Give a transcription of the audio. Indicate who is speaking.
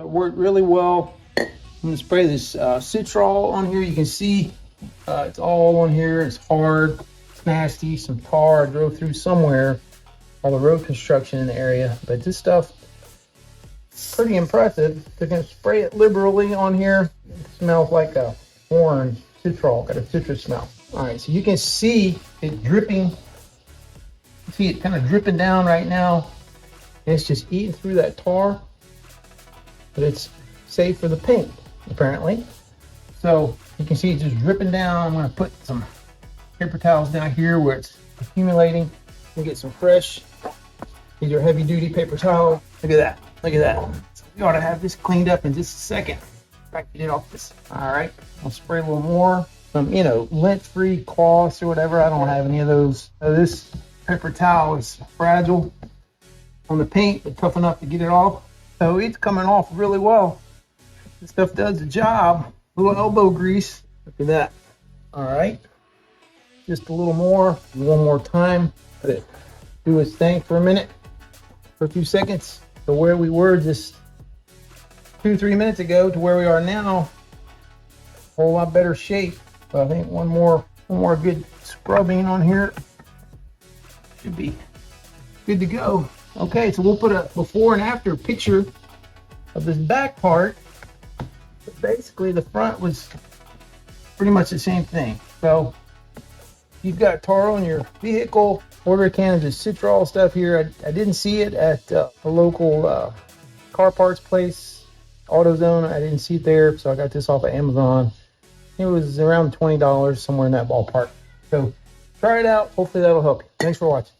Speaker 1: So it worked really well. I'm gonna spray this Citrol on here. You can see it's all on here. It's hard, it's nasty, some tar I drove through somewhere. All the road construction in the area, but this stuff pretty impressive. They're gonna spray it liberally on here. It smells like a orange Citrol, got a citrus smell. All right, so you can see it dripping. See it kind of dripping down right now. And it's just eating through that tar, but it's safe for the paint, apparently. So you can see it just dripping down. I'm gonna put some paper towels down here where it's accumulating. We'll get some fresh. These are heavy duty paper towels. Look at that, look at that. So we ought to have this cleaned up in just a second. If I can get it off this. All right, I'll spray a little more. Some, lint-free cloths or whatever. I don't have any of those. So this paper towel is fragile on the paint, but tough enough to get it off. So it's coming off really well. This stuff does the job. A little elbow grease. Look at that. All right, just a little more. One more time. Let it do its thing for a minute, for a few seconds. So where we were just 2-3 minutes ago to where we are now, a whole lot better shape. So I think one more good scrubbing on here should be good to go. Okay, so we'll put a before and after picture of this back part. But basically the front was pretty much the same thing. So you've got tar on your vehicle, order a can of this Citrol stuff here. I didn't see it at a local car parts place, AutoZone. I didn't see it there, so I got this off of Amazon. It was around $20, somewhere in that ballpark. So try it out. Hopefully that'll help you. Thanks for watching.